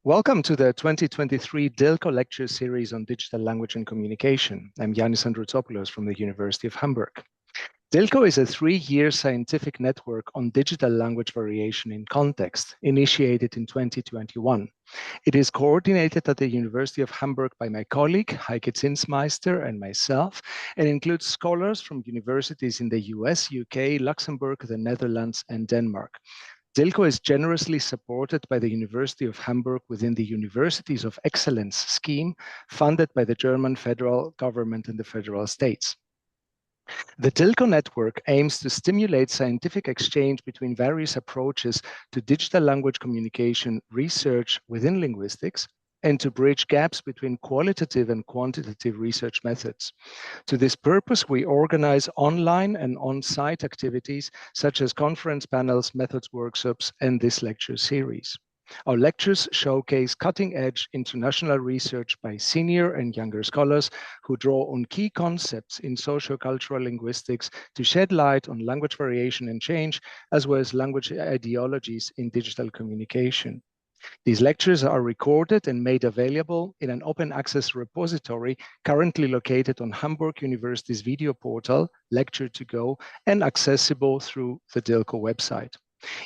Welcome to the 2023 DiLCo Lecture Series on Digital Language and Communication. I'm Yannis Androutopoulos from the University of Hamburg. DiLCo is a 3-year scientific network on digital language variation in context, initiated in 2021. It is coordinated at the University of Hamburg by my colleague, Heike Zinsmeister, and myself, and includes scholars from universities in the US, UK, Luxembourg, the Netherlands, and Denmark. DiLCo is generously supported by the University of Hamburg within the Universities of Excellence scheme, funded by the German federal government and the federal states. The DiLCo network aims to stimulate scientific exchange between various approaches to digital language communication research within linguistics, and to bridge gaps between qualitative and quantitative research methods. To this purpose, we organize online and on-site activities such as conference panels, methods workshops, and this lecture series. Our lectures showcase cutting-edge international research by senior and younger scholars who draw on key concepts in sociocultural linguistics to shed light on language variation and change, as well as language ideologies in digital communication. These lectures are recorded and made available in an open access repository currently located on Hamburg University's video portal, Lecture2Go, and accessible through the DiLCo website.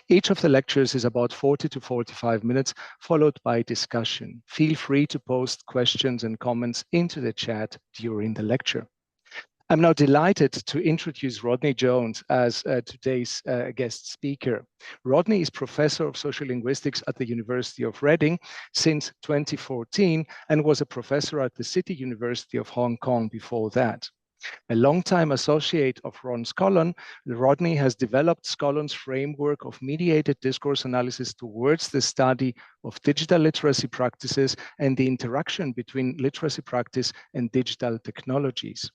Each of the lectures is about 40 to 45 minutes, followed by discussion. Feel free to post questions and comments into the chat during the lecture. I'm now delighted to introduce Rodney Jones as today's guest speaker. Rodney is Professor of Sociolinguistics at the University of Reading since 2014 and was a professor at the City University of Hong Kong before that. A longtime associate of Ron Scollon, Rodney has developed Scollon's framework of mediated discourse analysis towards the study of digital literacy practices and the interaction between literacy practice and digital technologies.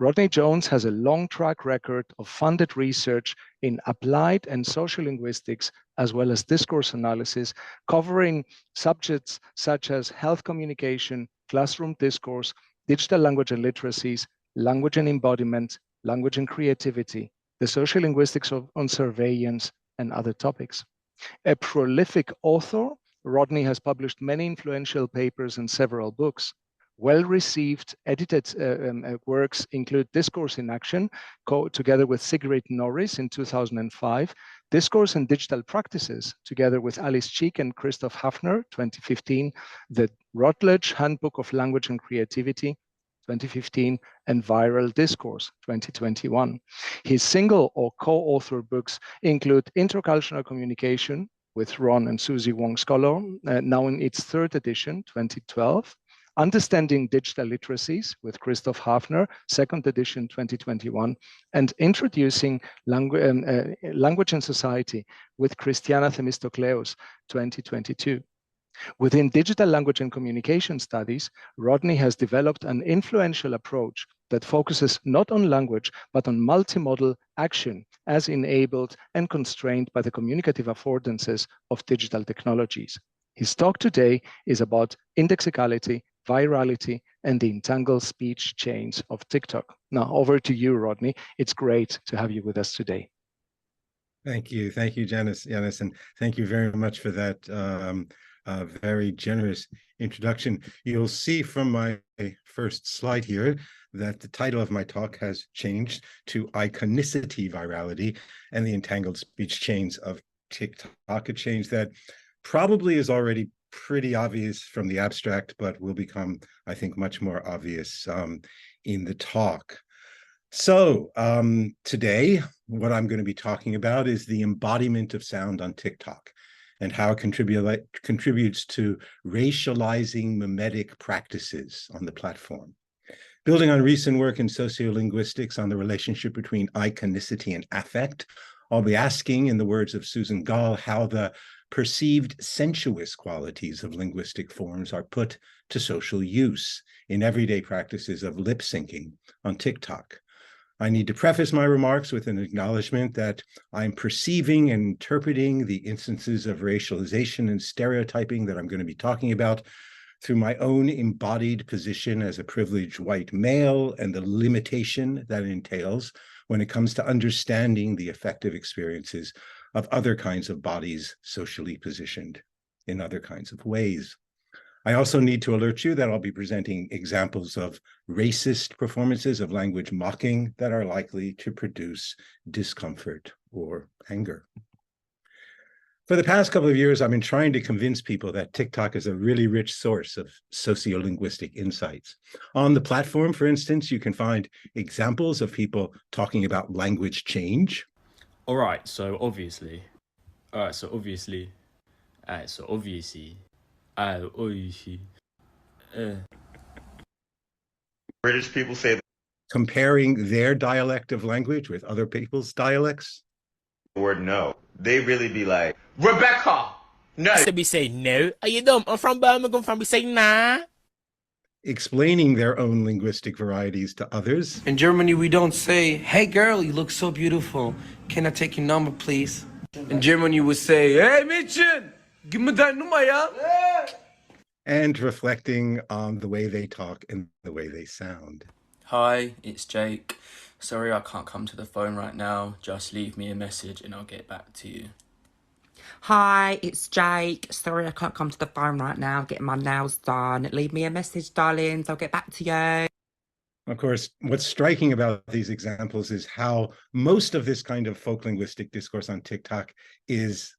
Rodney Jones has a long track record of funded research in applied and social linguistics, as well as discourse analysis, covering subjects such as health communication, classroom discourse, digital language and literacies, language and embodiment, language and creativity, the social linguistics on surveillance, and other topics. A prolific author, Rodney has published many influential papers and several books. Well-received edited works include Discourse in Action, together with Sigrid Norris in 2005, Discourse and Digital Practices, together with Alice Cheek and Christoph Hafner, 2015, the Routledge Handbook of Language and Creativity, 2015, and Viral Discourse, 2021. His single or co-author books include Intercultural Communication with Ron and Susie Wong Scholar, now in its 3rd edition, 2012, Understanding Digital Literacies with Christoph Hafner, 2nd edition, 2021, and Introducing Language and Society with Christiana Themistocleous, 2022. Within digital language and communication studies, Rodney has developed an influential approach that focuses not on language, but on multimodal action as enabled and constrained by the communicative affordances of digital technologies. His talk today is about indexicality, virality, and the entangled speech chains of TikTok. Now, over to you, Rodney. It's great to have you with us today. Thank you, Yannis, and thank you very much for that very generous introduction. You'll see from my first slide here that the title of my talk has changed to Iconicity, Virality, and the Entangled Speech Chains of TikTok, a change that probably is already pretty obvious from the abstract, but will become, I think, much more obvious in the talk. So today, what I'm going to be talking about is the embodiment of sound on TikTok and how it contributes to racializing mimetic practices on the platform. Building on recent work in sociolinguistics on the relationship between iconicity and affect, I'll be asking, in the words of Susan Gall, how the perceived sensuous qualities of linguistic forms are put to social use in everyday practices of lip syncing on TikTok. I need to preface my remarks with an acknowledgement that I'm perceiving and interpreting the instances of racialization and stereotyping that I'm going to be talking about through my own embodied position as a privileged white male and the limitation that it entails when it comes to understanding the affective experiences of other kinds of bodies socially positioned. in other kinds of ways. I also need to alert you that I'll be presenting examples of racist performances of language mocking that are likely to produce discomfort or anger. For the past couple of years, I've been trying to convince people that TikTok is a really rich source of sociolinguistic insights. On the platform, for instance, you can find examples of people talking about language change. All right, so obviously, British people say comparing their dialect of language with other people's dialects. the word no. They really be like, Rebecca, no. So we say no. Are you dumb? I'm from Birmingham. We say nah. Explaining their own linguistic varieties to others. In Germany, we don't say, hey girl, you look so beautiful. Can I take your number, please? In Germany, we say, hey Mädchen, give me that number, yeah? And reflecting on the way they talk and the way they sound. Hi, it's Jake. Sorry I can't come to the phone right now. Just leave me a message and I'll get back to you. Hi, it's Jake. Sorry I can't come to the phone right now. Getting my nails done. Leave me a message, darlings. I'll get back to you. Of course, what's striking about these examples is how most of this kind of folk linguistic discourse on TikTok is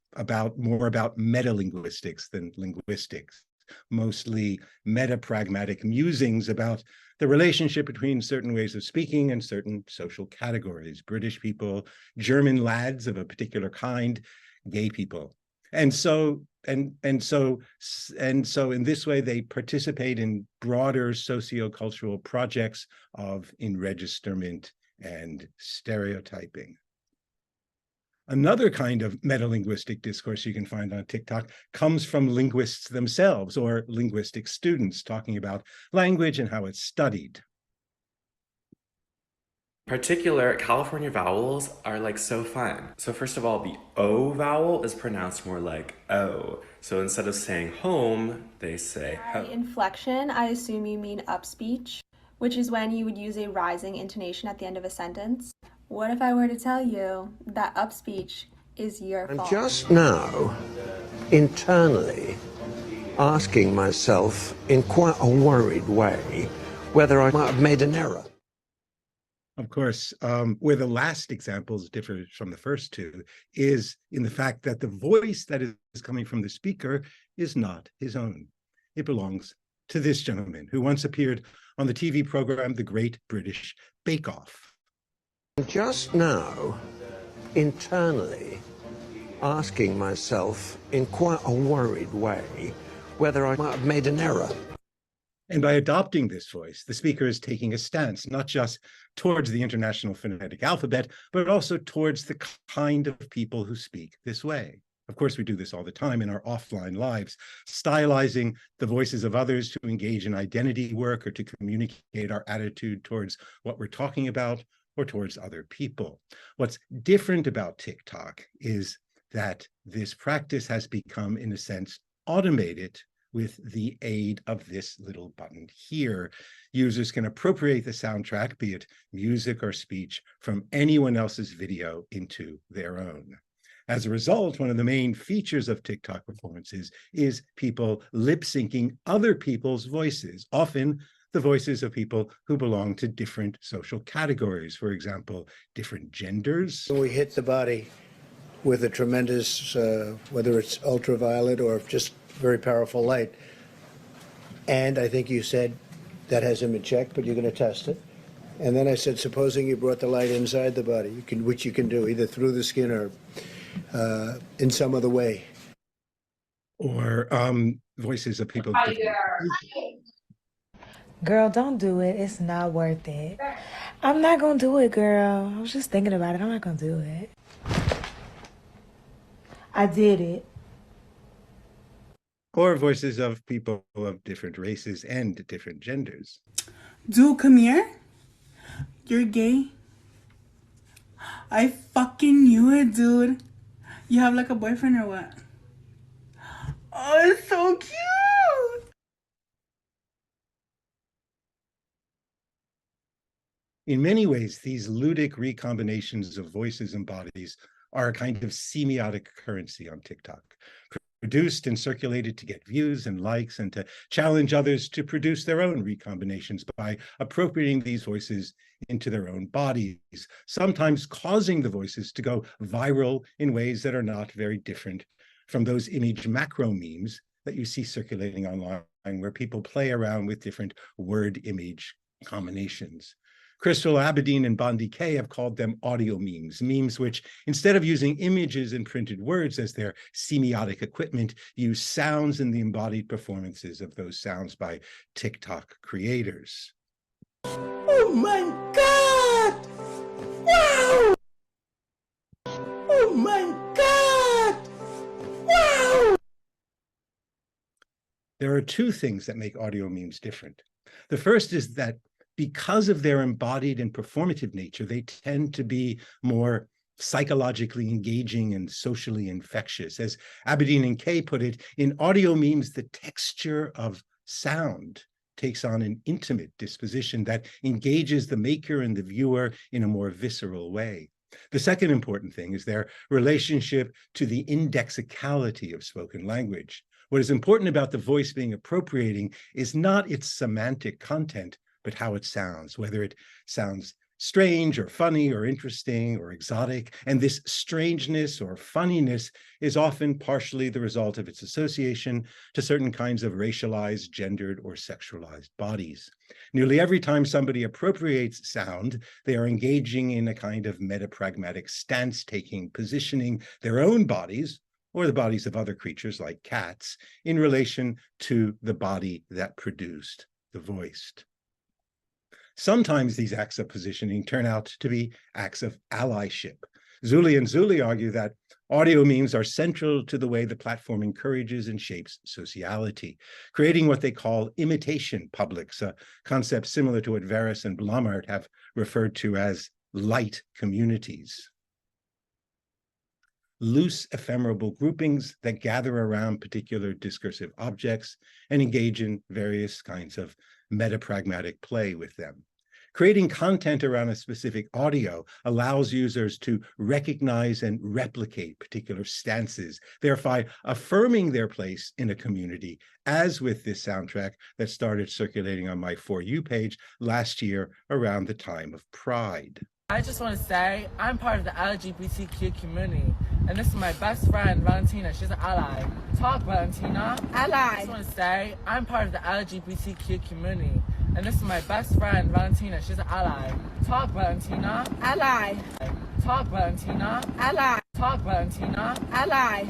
more about metalinguistics than linguistics. Mostly meta-pragmatic musings about the relationship between certain ways of speaking and certain social categories. British people, German lads of a particular kind, gay people. And so in this way, they participate in broader sociocultural projects of enregisterment and stereotyping. Another kind of metalinguistic discourse you can find on TikTok comes from linguists themselves or linguistic students talking about language and how it's studied. Particular California vowels are like so fun. So first of all, the O vowel is pronounced more like O. So instead of saying home, they say ho. Inflection, I assume you mean upspeech, which is when you would use a rising intonation at the end of a sentence. What if I were to tell you that upspeech is your fault? I'm just now internally asking myself in quite a worried way whether I might have made an error. Of course, where the last examples differ from the first two is in the fact that the voice that is coming from the speaker is not his own. It belongs to this gentleman who once appeared on the TV program, The Great British Bake Off. I'm just now internally asking myself in quite a worried way whether I might have made an error. And by adopting this voice, the speaker is taking a stance, not just towards the International Phonetic Alphabet, but also towards the kind of people who speak this way. Of course, we do this all the time in our offline lives, stylizing the voices of others to engage in identity work or to communicate our attitude towards what we're talking about or towards other people. What's different about TikTok is that this practice has become, in a sense, automated with the aid of this little button here. Users can appropriate the soundtrack, be it music or speech, from anyone else's video into their own. As a result, one of the main features of TikTok performances is people lip-syncing other people's voices, often the voices of people who belong to different social categories, for example, different genders. We hit the body with a tremendous, whether it's ultraviolet or just very powerful light. And I think you said that has him in check, but you're going to test it. And then I said, supposing you brought the light inside the body, which you can do either through the skin or in some other way. Or voices of people. Girl, don't do it. It's not worth it. I'm not going to do it, girl. I was just thinking about it. I'm not going to do it. I did it. Or voices of people of different races and different genders. Dude, come here. You're gay. I fucking knew it, dude. You have like a boyfriend or what? Oh, it's so cute. In many ways, these ludic recombinations of voices and bodies are a kind of semiotic currency on TikTok, produced and circulated to get views and likes and to challenge others to produce their own recombinations by appropriating these voices into their own bodies, sometimes causing the voices to go viral in ways that are not very different from those image macro memes that you see circulating online, where people play around with different word image combinations. Crystal Abedin and Bondi K have called them audio memes, memes which, instead of using images and printed words as their semiotic equipment, use sounds in the embodied performances of those sounds by TikTok creators. Oh my God! Wow! Oh my God! Wow! There are two things that make audio memes different. The first is that because of their embodied and performative nature, they tend to be more psychologically engaging and socially infectious. As Abedin and Kay put it, in audio memes, the texture of sound takes on an intimate disposition that engages the maker and the viewer in a more visceral way. The second important thing is their relationship to the indexicality of spoken language. What is important about the voice being appropriating is not its semantic content, but how it sounds, whether it sounds strange or funny or interesting or exotic. And this strangeness or funniness is often partially the result of its association to certain kinds of racialized, gendered, or sexualized bodies. Nearly every time somebody appropriates sound, they are engaging in a kind of metapragmatic stance-taking, positioning their own bodies, or the bodies of other creatures like cats, in relation to the body that produced the voiced. Sometimes these acts of positioning turn out to be acts of allyship. Zuli and Zuli argue that audio memes are central to the way the platform encourages and shapes sociality, creating what they call imitation publics, a concept similar to what Veris and Blomart have referred to as light communities. Loose, ephemeral groupings that gather around particular discursive objects and engage in various kinds of metapragmatic play with them. Creating content around a specific audio allows users to recognize and replicate particular stances, thereby affirming their place in a community, as with this soundtrack that started circulating on my For You page last year around the time of Pride. I just want to say I'm part of the LGBTQ community, and this is my best friend, Valentina. She's an ally. Talk, Valentina. Ally. I just want to say I'm part of the LGBTQ community, and this is my best friend, Valentina. She's an ally. Talk, Valentina. Ally. Talk, Valentina. Ally. Talk, Valentina. Ally.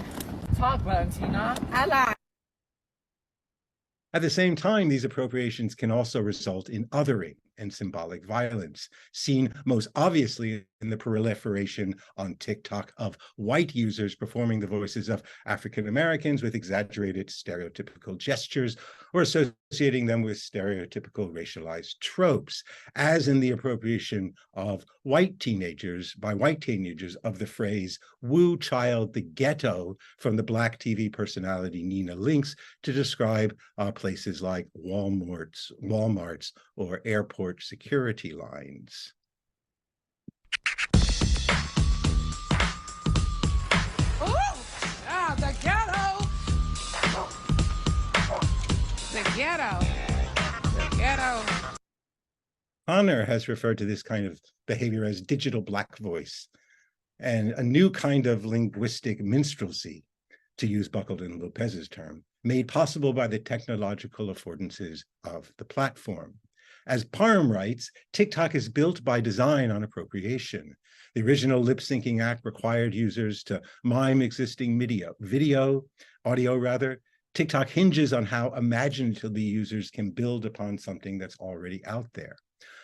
Talk, Valentina. Ally. At the same time, these appropriations can also result in othering and symbolic violence, seen most obviously in the proliferation on TikTok of white users performing the voices of African Americans with exaggerated stereotypical gestures or associating them with stereotypical racialized tropes, as in the appropriation of white teenagers by white teenagers of the phrase "woo child the ghetto" from the Black TV personality Nina Lynx to describe places like Walmarts or airport security lines. The ghetto. The ghetto. The ghetto. Hafner has referred to this kind of behavior as digital black voice and a new kind of linguistic minstrelsy, to use Buckled and Lopez's term, made possible by the technological affordances of the platform. As Parham writes, TikTok is built by design on appropriation. The original lip-syncing act required users to mime existing audio rather. TikTok hinges on how imaginatively users can build upon something that's already out there.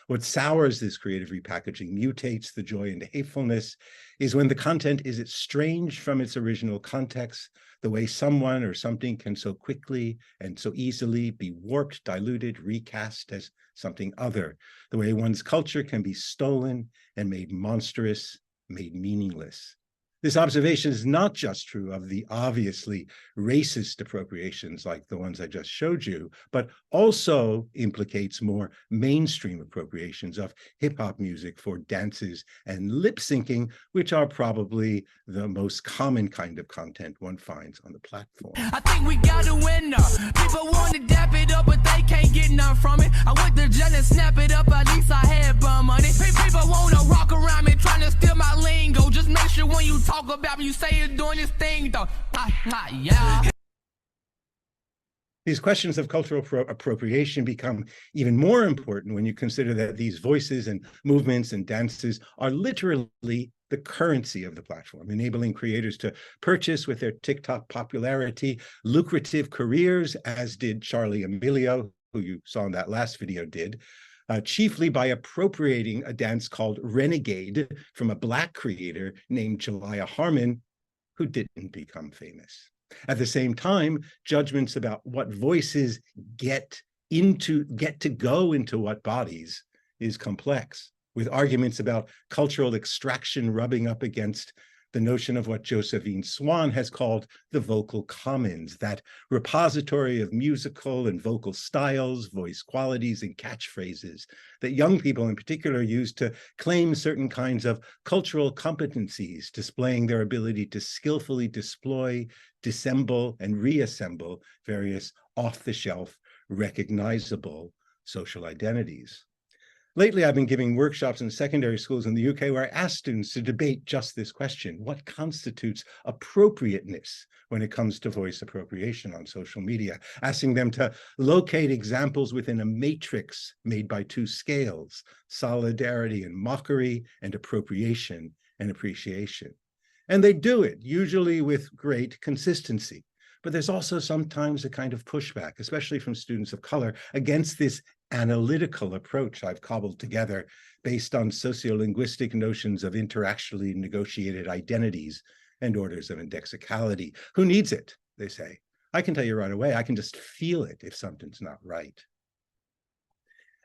What sours this creative repackaging, mutates the joy into hatefulness, is when the content is estranged from its original context, the way someone or something can so quickly and so easily be warped, diluted, recast as something other, the way one's culture can be stolen and made monstrous, made meaningless. This observation is not just true of the obviously racist appropriations like the ones I just showed you, but also implicates more mainstream appropriations of hip-hop music for dances and lip syncing, which are probably the most common kind of content one finds on the platform. I think we got a winner. People want to dap it up, but they can't get none from it. I went to jail and snap it up, at least I had bum money. People want to rock around me, trying to steal my lingo. Just make sure when you talk about me, you say you're doing this thing, though. Yeah. These questions of cultural appropriation become even more important when you consider that these voices and movements and dances are literally the currency of the platform, enabling creators to purchase with their TikTok popularity lucrative careers, as did Charli D'Amelio, who you saw in that last video did, chiefly by appropriating a dance called Renegade from a Black creator named Jalaiah Harmon, who didn't become famous. At the same time, judgments about what voices get to go into what bodies is complex, with arguments about cultural extraction rubbing up against the notion of what Josephine Swan has called the vocal commons, that repository of musical and vocal styles, voice qualities, and catchphrases that young people in particular use to claim certain kinds of cultural competencies, displaying their ability to skillfully dissemble and reassemble various off-the-shelf, recognizable social identities. Lately, I've been giving workshops in secondary schools in the UK where I ask students to debate just this question: what constitutes appropriateness when it comes to voice appropriation on social media? Asking them to locate examples within a matrix made by two scales: solidarity and mockery, and appropriation and appreciation. And they do it, usually with great consistency. But there's also sometimes a kind of pushback, especially from students of color, against this analytical approach I've cobbled together based on sociolinguistic notions of interactually negotiated identities and orders of indexicality. Who needs it, they say? I can tell you right away, I can just feel it if something's not right.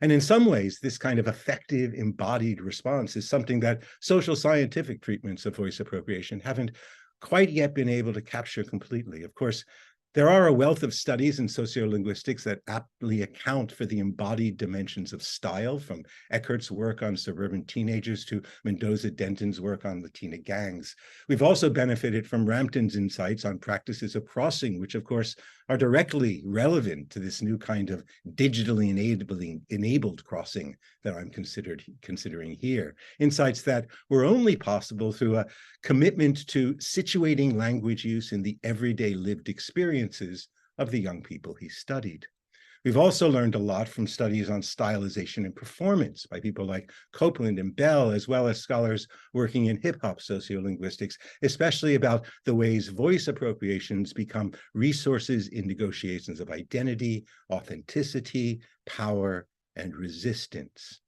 And in some ways, this kind of effective embodied response is something that social scientific treatments of voice appropriation haven't quite yet been able to capture completely. Of course, there are a wealth of studies in sociolinguistics that aptly account for the embodied dimensions of style, from Eckert's work on suburban teenagers to Mendoza-Denton's work on Latina gangs. We've also benefited from Rampton's insights on practices of crossing, which of course are directly relevant to this new kind of digitally enabled crossing that I'm considering here. Insights that were only possible through a commitment to situating language use in the everyday lived experiences of the young people he studied. We've also learned a lot from studies on stylization and performance by people like Copeland and Bell, as well as scholars working in hip-hop sociolinguistics, especially about the ways voice appropriations become resources in negotiations of identity, authenticity, power, and resistance.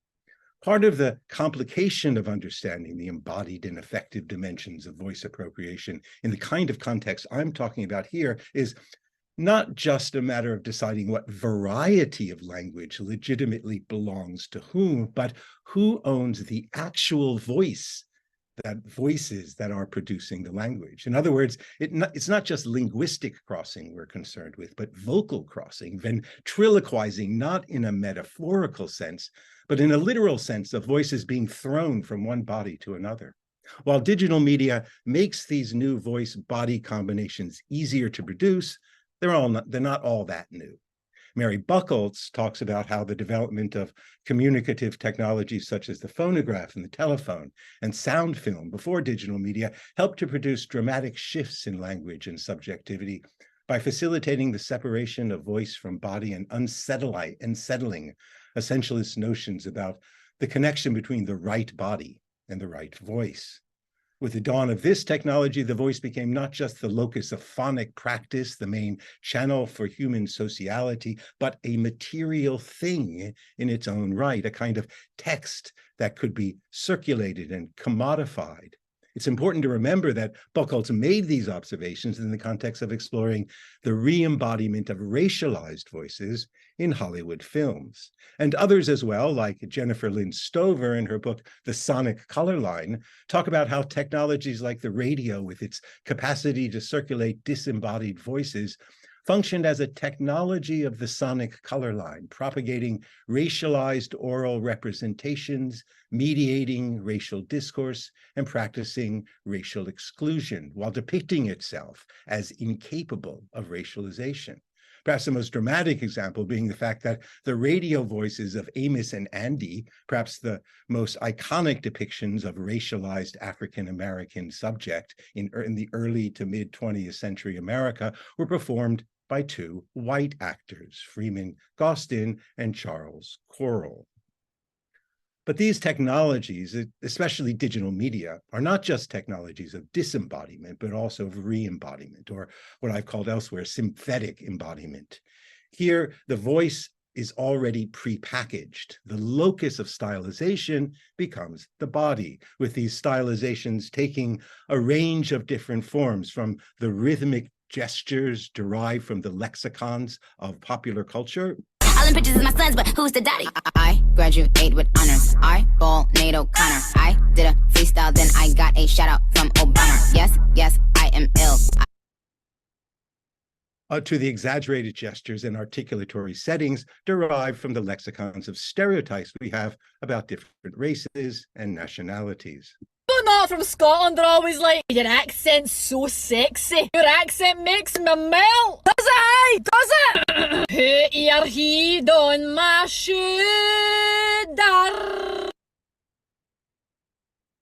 Part of the complication of understanding the embodied and effective dimensions of voice appropriation in the kind of context I'm talking about here is not just a matter of deciding what variety of language legitimately belongs to whom, but who owns the actual voices that are producing the language. In other words, it's not just linguistic crossing we're concerned with, but vocal crossing, ventriloquizing, not in a metaphorical sense, but in a literal sense of voices being thrown from one body to another. While digital media makes these new voice-body combinations easier to produce, they're not all that new. Mary Buchholz talks about how the development of communicative technologies such as the phonograph and the telephone and sound film before digital media helped to produce dramatic shifts in language and subjectivity by facilitating the separation of voice from body and unsettling essentialist notions about the connection between the right body and the right voice. With the dawn of this technology, the voice became not just the locus of phonic practice, the main channel for human sociality, but a material thing in its own right, a kind of text that could be circulated and commodified. It's important to remember that Buchholz made these observations in the context of exploring the re-embodiment of racialized voices in Hollywood films. And others as well, like Jennifer Lynn Stover in her book, The Sonic Color Line, talk about how technologies like the radio, with its capacity to circulate disembodied voices, functioned as a technology of the sonic color line, propagating racialized oral representations, mediating racial discourse, and practicing racial exclusion, while depicting itself as incapable of racialization. Perhaps the most dramatic example being the fact that the radio voices of Amos and Andy, perhaps the most iconic depictions of racialized African-American subject in the early to mid 20th century America, were performed by two white actors, Freeman Gostin and Charles Correll. But these technologies, especially digital media, are not just technologies of disembodiment, but also of re-embodiment, or what I've called elsewhere, synthetic embodiment. Here, the voice is already prepackaged. The locus of stylization becomes the body, with these stylizations taking a range of different forms, from the rhythmic gestures derived from the lexicons of popular culture. All in pictures is my sons, but who's the daddy? I graduate with honors. I ball NATO Connor. I did a freestyle, then I got a shout out from Obama. Yes, yes, I am ill. To the exaggerated gestures and articulatory settings derived from the lexicons of stereotypes we have about different races and nationalities. People not from Scotland are always like, your accent's so sexy. Your accent makes me melt. Does it? Does it? Put your head on my shoulder.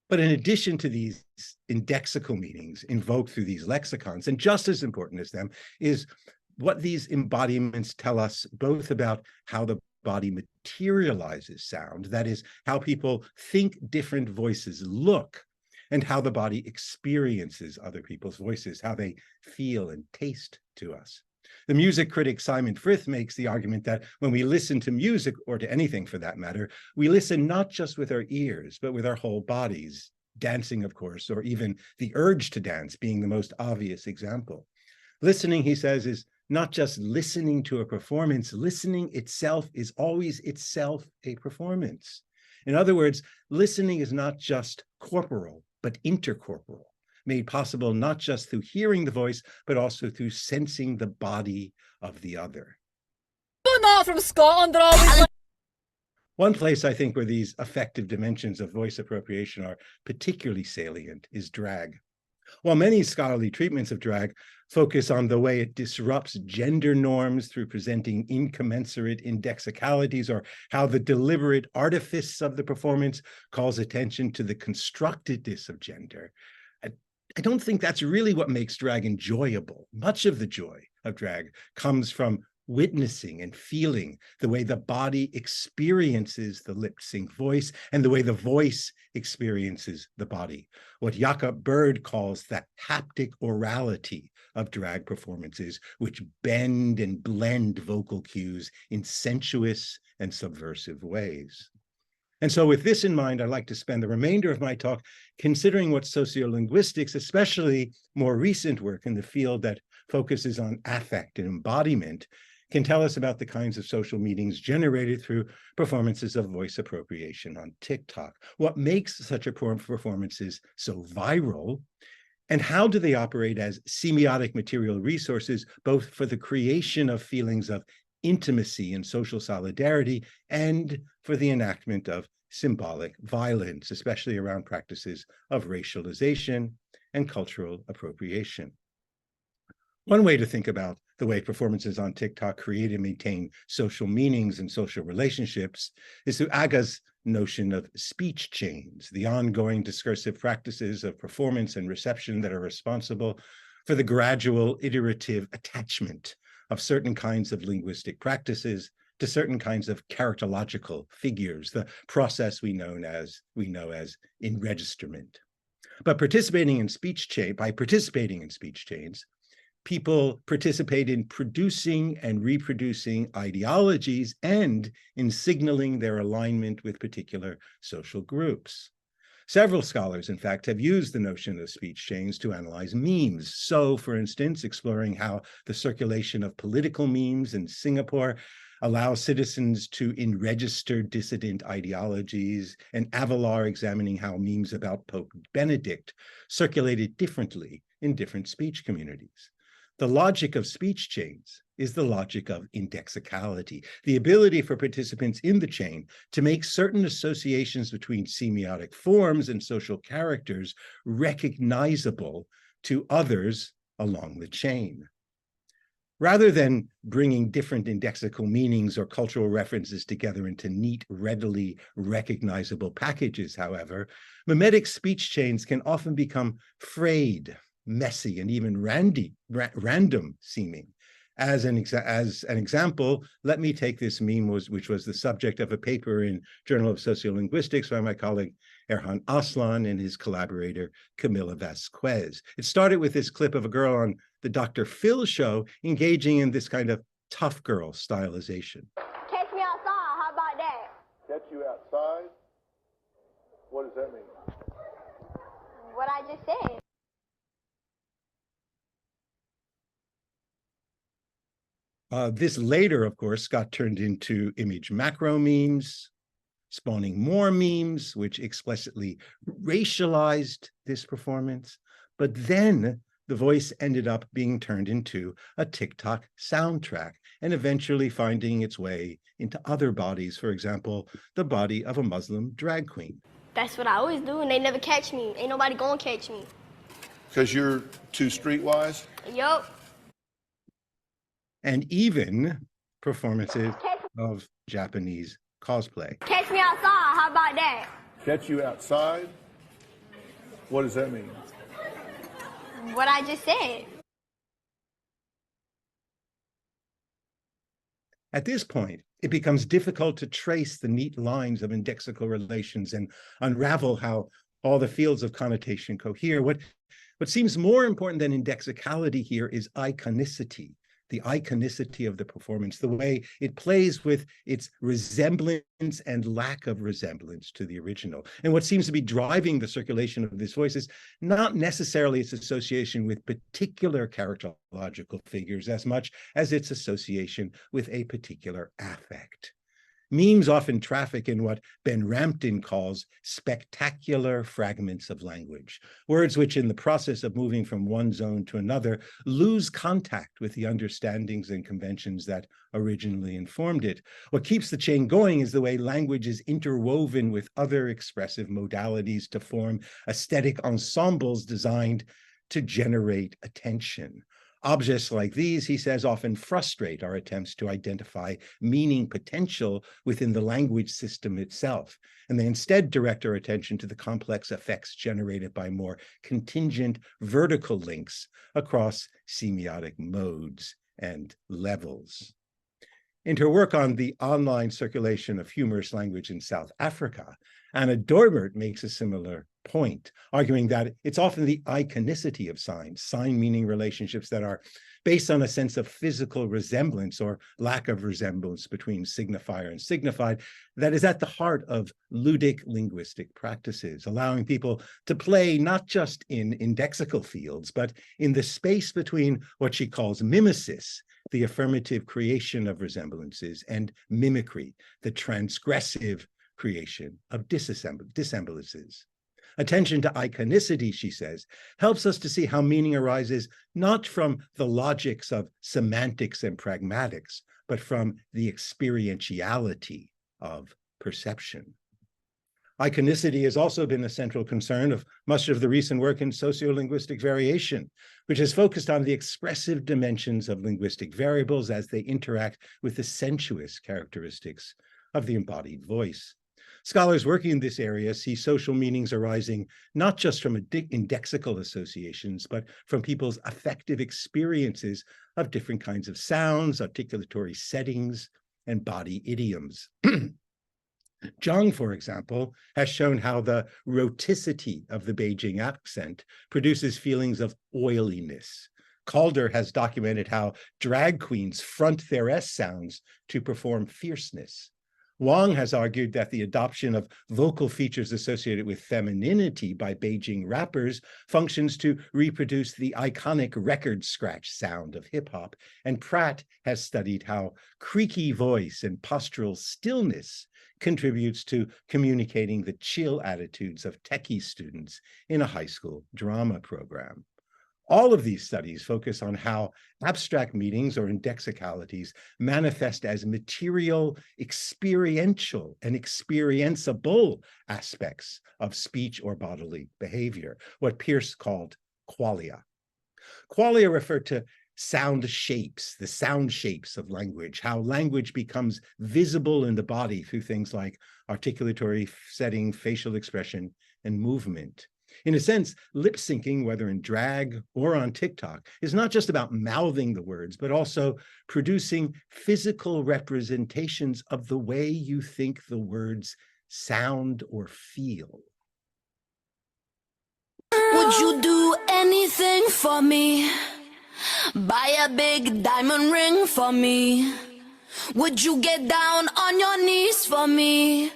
But in addition to these indexical meanings invoked through these lexicons, and just as important as them, is what these embodiments tell us both about how the body materializes sound, that is, how people think different voices look, and how the body experiences other people's voices, how they feel and taste to us. The music critic Simon Frith makes the argument that when we listen to music, or to anything for that matter, we listen not just with our ears, but with our whole bodies, dancing, of course, or even the urge to dance being the most obvious example. Listening, he says, is not just listening to a performance. Listening itself is always itself a performance. In other words, listening is not just corporal, but intercorporal, made possible not just through hearing the voice, but also through sensing the body of the other. People not from Scotland are always like... One place I think where these effective dimensions of voice appropriation are particularly salient is drag. While many scholarly treatments of drag focus on the way it disrupts gender norms through presenting incommensurate indexicalities, or how the deliberate artifice of the performance calls attention to the constructedness of gender, I don't think that's really what makes drag enjoyable. Much of the joy of drag comes from witnessing and feeling the way the body experiences the lip-sync voice and the way the voice experiences the body. What Jakob Bird calls the haptic orality of drag performances, which bend and blend vocal cues in sensuous and subversive ways. And so with this in mind, I'd like to spend the remainder of my talk considering what sociolinguistics, especially more recent work in the field that focuses on affect and embodiment, can tell us about the kinds of social meanings generated through performances of voice appropriation on TikTok. What makes such performances so viral, and how do they operate as semiotic material resources, both for the creation of feelings of intimacy and social solidarity, and for the enactment of symbolic violence, especially around practices of racialization and cultural appropriation. One way to think about the way performances on TikTok create and maintain social meanings and social relationships is through Aga's notion of speech chains, the ongoing discursive practices of performance and reception that are responsible for the gradual iterative attachment of certain kinds of linguistic practices to certain kinds of characterological figures, the process we know as enregisterment. But by participating in speech chains, people participate in producing and reproducing ideologies and in signaling their alignment with particular social groups. Several scholars, in fact, have used the notion of speech chains to analyze memes. So, for instance, exploring how the circulation of political memes in Singapore allows citizens to enregister dissident ideologies, and Avalar examining how memes about Pope Benedict circulated differently in different speech communities. The logic of speech chains is the logic of indexicality, the ability for participants in the chain to make certain associations between semiotic forms and social characters recognizable to others along the chain. Rather than bringing different indexical meanings or cultural references together into neat, readily recognizable packages, however, mimetic speech chains can often become frayed, messy, and even random seeming. As an example, let me take this meme, which was the subject of a paper in Journal of Sociolinguistics by my colleague Erhan Aslan and his collaborator Camila Vasquez. It started with this clip of a girl on the Dr. Phil show engaging in this kind of tough girl stylization. Catch me outside, how about that? Catch you outside? What does that mean? What I just said. This later, of course, got turned into image macro memes, spawning more memes, which explicitly racialized this performance. But then the voice ended up being turned into a TikTok soundtrack and eventually finding its way into other bodies, for example, the body of a Muslim drag queen. That's what I always do, and they never catch me. Ain't nobody gonna catch me. Because you're too streetwise? Yup. And even performances of Japanese cosplay. Catch me outside, how about that? Catch you outside? What does that mean? What I just said. At this point, it becomes difficult to trace the neat lines of indexical relations and unravel how all the fields of connotation cohere. What seems more important than indexicality here is iconicity. The iconicity of the performance, the way it plays with its resemblance and lack of resemblance to the original. And what seems to be driving the circulation of this voice is not necessarily its association with particular characterological figures as much as its association with a particular affect. Memes often traffic in what Ben Rampton calls spectacular fragments of language, words which in the process of moving from one zone to another lose contact with the understandings and conventions that originally informed it. What keeps the chain going is the way language is interwoven with other expressive modalities to form aesthetic ensembles designed to generate attention. Objects like these, he says, often frustrate our attempts to identify meaning potential within the language system itself, and they instead direct our attention to the complex effects generated by more contingent vertical links across semiotic modes and levels. In her work on the online circulation of humorous language in South Africa, Anna Dorbert makes a similar point, arguing that it's often the iconicity of signs, sign-meaning relationships that are based on a sense of physical resemblance or lack of resemblance between signifier and signified, that is at the heart of ludic linguistic practices, allowing people to play not just in indexical fields, but in the space between what she calls mimesis, the affirmative creation of resemblances, and mimicry, the transgressive creation of dissemblances. Attention to iconicity, she says, helps us to see how meaning arises not from the logics of semantics and pragmatics, but from the experientiality of perception. Iconicity has also been a central concern of much of the recent work in sociolinguistic variation, which has focused on the expressive dimensions of linguistic variables as they interact with the sensuous characteristics of the embodied voice. Scholars working in this area see social meanings arising not just from indexical associations, but from people's affective experiences of different kinds of sounds, articulatory settings, and body idioms. Zhang, for example, has shown how the rhoticity of the Beijing accent produces feelings of oiliness. Calder has documented how drag queens front their S sounds to perform fierceness. Wang has argued that the adoption of vocal features associated with femininity by Beijing rappers functions to reproduce the iconic record scratch sound of hip-hop, and Pratt has studied how creaky voice and postural stillness contributes to communicating the chill attitudes of techie students in a high school drama program. All of these studies focus on how abstract meanings or indexicalities manifest as material, experiential, and experienceable aspects of speech or bodily behavior, what Peirce called qualia. Qualia refer to sound shapes, the sound shapes of language, how language becomes visible in the body through things like articulatory setting, facial expression, and movement. In a sense, lip syncing, whether in drag or on TikTok, is not just about mouthing the words, but also producing physical representations of the way you think the words sound or feel. Would you do anything for me? Buy a big diamond ring for me? Would you get down on your knees for me?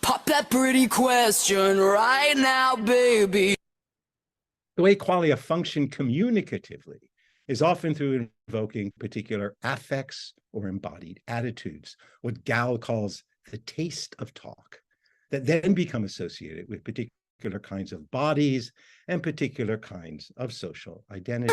Pop that pretty question right now, baby. The way qualia function communicatively is often through invoking particular affects or embodied attitudes, what Gal calls the taste of talk, that then become associated with particular kinds of bodies and particular kinds of social identity.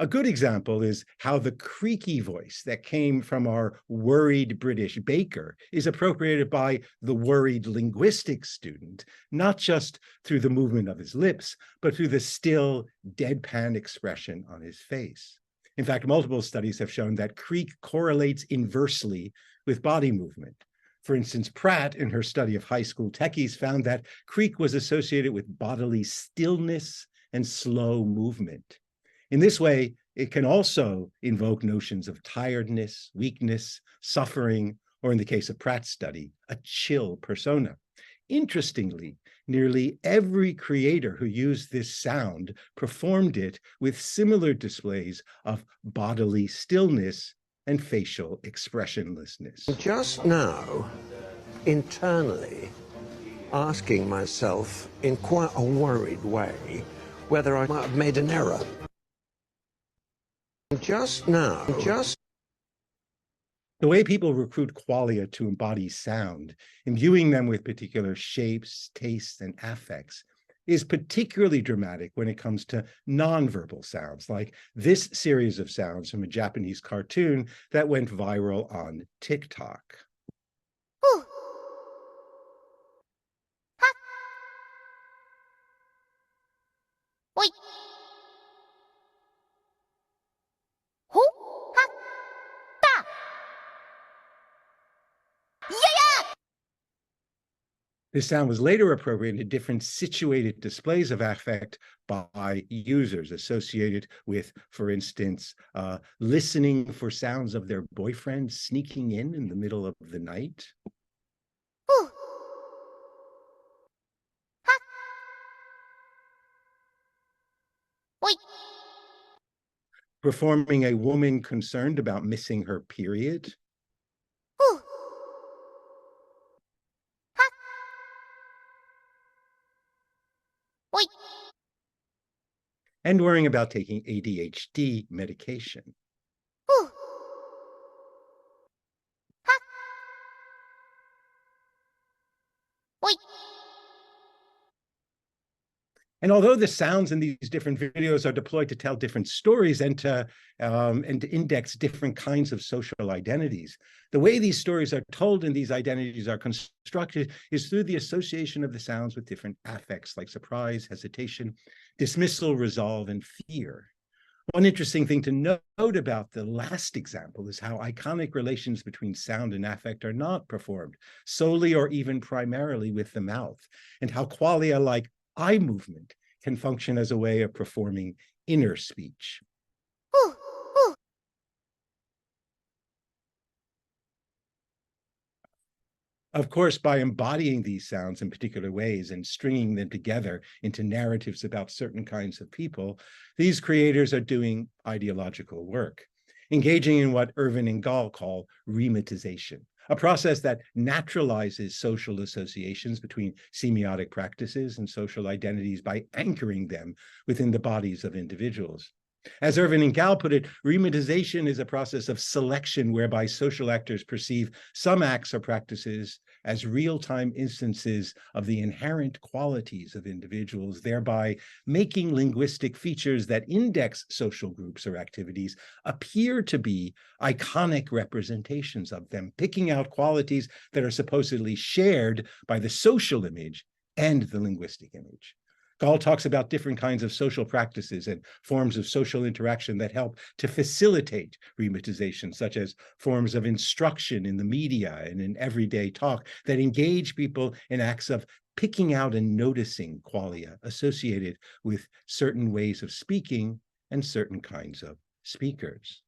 A good example is how the creaky voice that came from our worried British baker is appropriated by the worried linguistics student, not just through the movement of his lips, but through the still, deadpan expression on his face. In fact, multiple studies have shown that creak correlates inversely with body movement. For instance, Pratt, in her study of high school techies, found that creak was associated with bodily stillness and slow movement. In this way, it can also invoke notions of tiredness, weakness, suffering, or in the case of Pratt's study, a chill persona. Interestingly, nearly every creator who used this sound performed it with similar displays of bodily stillness and facial expressionlessness. Just now, internally, asking myself in quite a worried way whether I might have made an error. Just now, the way people recruit qualia to embody sound, imbuing them with particular shapes, tastes, and affects, is particularly dramatic when it comes to nonverbal sounds, like this series of sounds from a Japanese cartoon that went viral on TikTok. Ooh. Ha. Oi. Who? Ha. Ta. Yeah. This sound was later appropriated in different situated displays of affect by users associated with, for instance, listening for sounds of their boyfriend sneaking in the middle of the night. Ooh. Ha. Oi. Performing a woman concerned about missing her period. Ooh. Ha. Oi. And worrying about taking ADHD medication. Ooh. Ha. Oi. And although the sounds in these different videos are deployed to tell different stories and to index different kinds of social identities, the way these stories are told and these identities are constructed is through the association of the sounds with different affects like surprise, hesitation, dismissal, resolve, and fear. One interesting thing to note about the last example is how iconic relations between sound and affect are not performed solely or even primarily with the mouth, and how qualia like eye movement can function as a way of performing inner speech. Ooh. Ooh. Of course, by embodying these sounds in particular ways and stringing them together into narratives about certain kinds of people, these creators are doing ideological work, engaging in what Irvin and Gall call rematization, a process that naturalizes social associations between semiotic practices and social identities by anchoring them within the bodies of individuals. As Irvin and Gal put it, remitization is a process of selection whereby social actors perceive some acts or practices as real-time instances of the inherent qualities of individuals, thereby making linguistic features that index social groups or activities appear to be iconic representations of them, picking out qualities that are supposedly shared by the social image and the linguistic image. Gall talks about different kinds of social practices and forms of social interaction that help to facilitate remitization, such as forms of instruction in the media and in everyday talk that engage people in acts of picking out and noticing qualia associated with certain ways of speaking and certain kinds of speakers.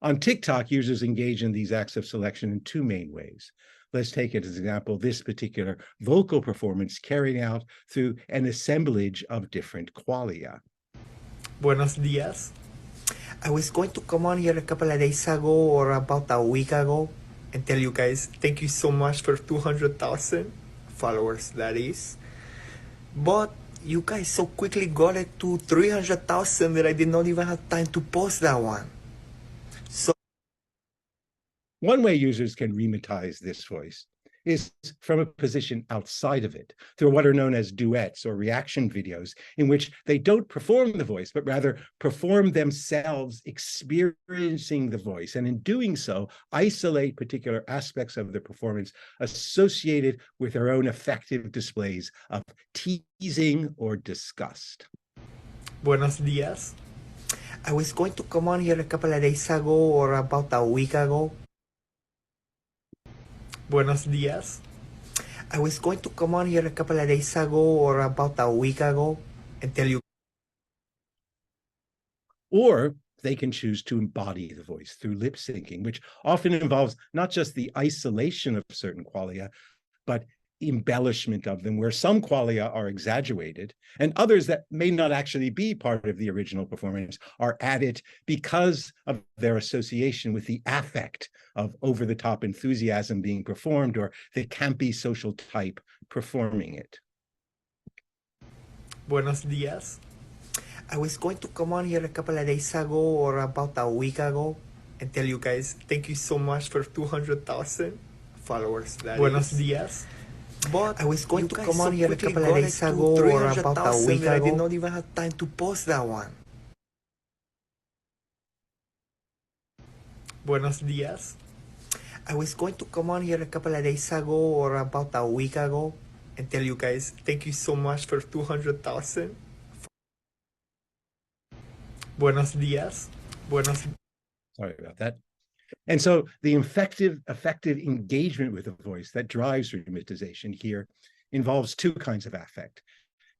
On TikTok, users engage in these acts of selection in two main ways. Let's take it as an example, this particular vocal performance carried out through an assemblage of different qualia. Buenos dias. I was going to come on here a couple of days ago or about a week ago and tell you guys thank you so much for 200,000 followers, that is. But you guys so quickly got it to 300,000 that I did not even have time to post that one. So one way users can remitize this voice is from a position outside of it, through what are known as duets or reaction videos, in which they don't perform the voice, but rather perform themselves experiencing the voice, and in doing so, isolate particular aspects of the performance associated with their own effective displays of teasing or disgust. Buenos dias. I was going to come on here a couple of days ago or about a week ago. Buenos dias. I was going to come on here a couple of days ago or about a week ago and tell you. Or they can choose to embody the voice through lip syncing, which often involves not just the isolation of certain qualia, but embellishment of them, where some qualia are exaggerated and others that may not actually be part of the original performance are added because of their association with the affect of over-the-top enthusiasm being performed or the campy social type performing it. Buenos dias. I was going to come on here a couple of days ago or about a week ago and tell you guys thank you so much for 200,000 followers. Buenos dias. But I was going to come on here a couple of days ago or about a week ago. I did not even have time to post that one. Buenos dias. I was going to come on here a couple of days ago or about a week ago and tell you guys thank you so much for 200,000. Buenos dias. Sorry about that. And so the effective engagement with the voice that drives remitization here involves two kinds of affect.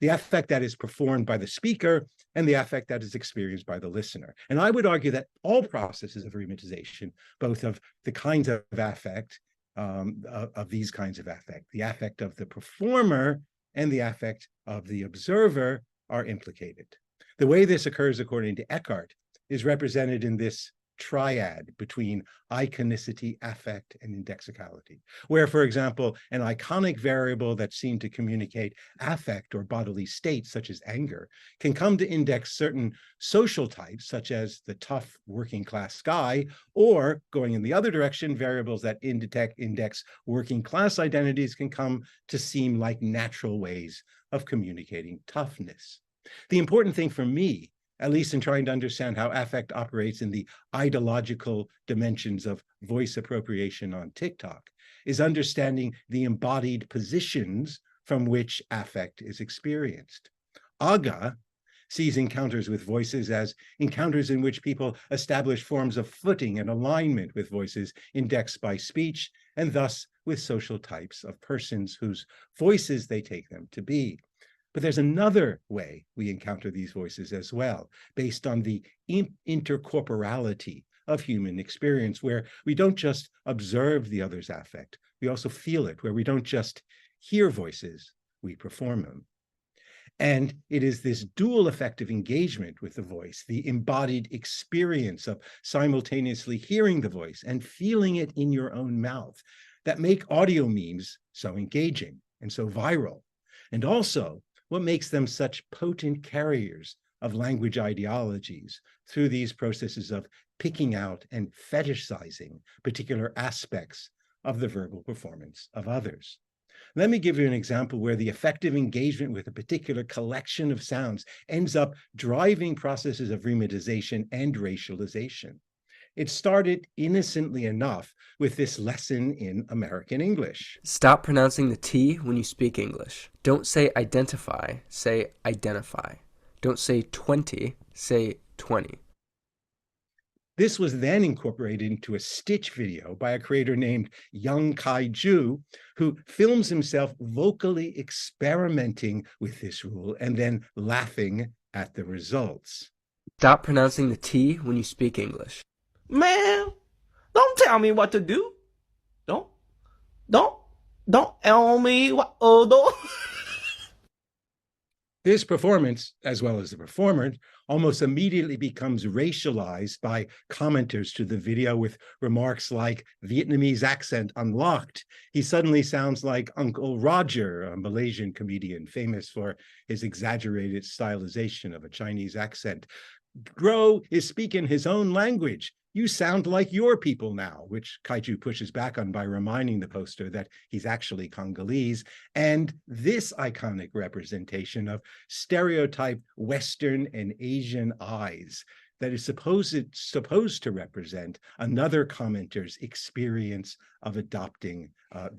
The affect that is performed by the speaker and the affect that is experienced by the listener. And I would argue that all processes of remitization, both of the kinds of affect, of these kinds of affect, the affect of the performer and the affect of the observer are implicated. The way this occurs, according to Eckhart, is represented in this triad between iconicity, affect, and indexicality, where, for example, an iconic variable that seemed to communicate affect or bodily states, such as anger, can come to index certain social types, such as the tough working class guy, or, going in the other direction, variables that index working class identities can come to seem like natural ways of communicating toughness. The important thing for me, at least in trying to understand how affect operates in the ideological dimensions of voice appropriation on TikTok, is understanding the embodied positions from which affect is experienced. Aga sees encounters with voices as encounters in which people establish forms of footing and alignment with voices indexed by speech, and thus with social types of persons whose voices they take them to be. But there's another way we encounter these voices as well, based on the intercorporality of human experience, where we don't just observe the other's affect, we also feel it, where we don't just hear voices, we perform them. And it is this dual effect of engagement with the voice, the embodied experience of simultaneously hearing the voice and feeling it in your own mouth, that make audio memes so engaging and so viral, and also what makes them such potent carriers of language ideologies through these processes of picking out and fetishizing particular aspects of the verbal performance of others. Let me give you an example where the effective engagement with a particular collection of sounds ends up driving processes of remedization and racialization. It started innocently enough with this lesson in American English. Stop pronouncing the T when you speak English. Don't say identify, say identify. Don't say 20, say 20. This was then incorporated into a Stitch video by a creator named Young Kaiju, who films himself vocally experimenting with this rule and then laughing at the results. Stop pronouncing the T when you speak English. Man, don't tell me what to do. Don't tell me what to do. This performance, as well as the performer, almost immediately becomes racialized by commenters to the video with remarks like Vietnamese accent unlocked. He suddenly sounds like Uncle Roger, a Malaysian comedian famous for his exaggerated stylization of a Chinese accent. Gro is speaking his own language. You sound like your people now, which Kaiju pushes back on by reminding the poster that he's actually Congolese. And this iconic representation of stereotyped Western and Asian eyes that is supposed to represent another commenter's experience of adopting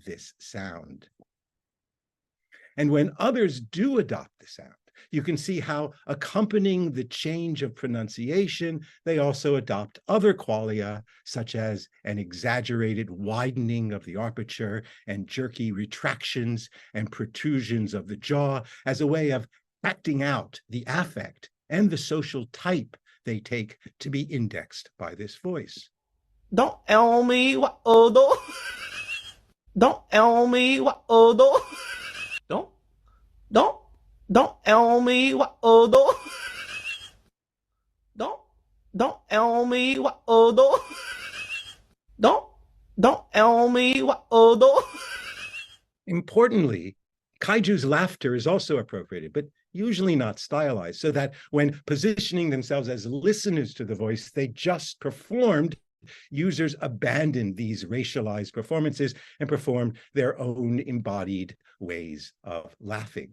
this sound. And when others do adopt the sound, you can see how, accompanying the change of pronunciation, they also adopt other qualia, such as an exaggerated widening of the aperture and jerky retractions and protrusions of the jaw as a way of acting out the affect and the social type they take to be indexed by this voice. Don't tell me what to do. Don't tell me what to do. Don't tell me what to do. Don't tell me what to do. Don't tell me what to do. Importantly, Kaiju's laughter is also appropriated, but usually not stylized, so that when positioning themselves as listeners to the voice they just performed, users abandoned these racialized performances and performed their own embodied ways of laughing.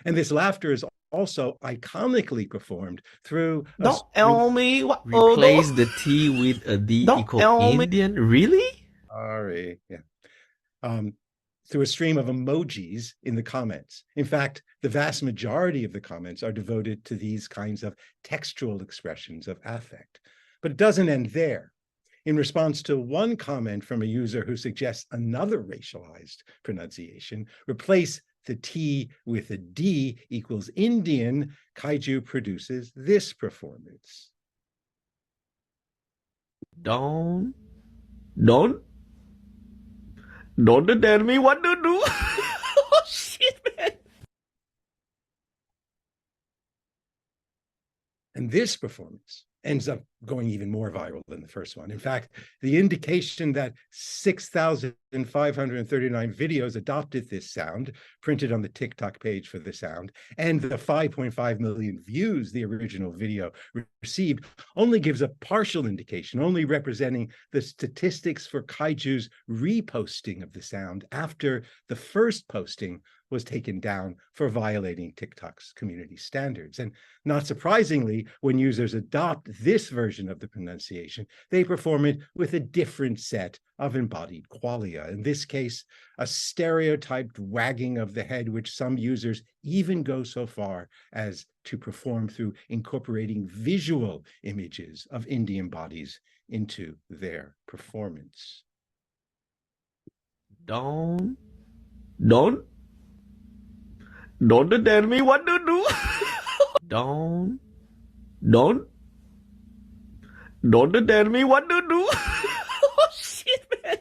And this laughter is also iconically performed through... Don't tell me what to do. Replace the T with a D equal Indian? Really? Sorry, yeah. Through a stream of emojis in the comments. In fact, the vast majority of the comments are devoted to these kinds of textual expressions of affect. But it doesn't end there. In response to one comment from a user who suggests another racialized pronunciation, replace the T with a D equals Indian, Kaiju produces this performance. Don't tell me what to do. Oh shit, man. And this performance ends up going even more viral than the first one. In fact, the indication that 6,539 videos adopted this sound, printed on the TikTok page for the sound, and the 5.5 million views the original video received only gives a partial indication, only representing the statistics for Kaiju's reposting of the sound after the first posting was taken down for violating TikTok's community standards. And not surprisingly, when users adopt this version of the pronunciation, they perform it with a different set of embodied qualia. In this case, a stereotyped wagging of the head, which some users even go so far as to perform through incorporating visual images of Indian bodies into their performance. Don't tell me what to do. Don't tell me what to do. Oh shit, man.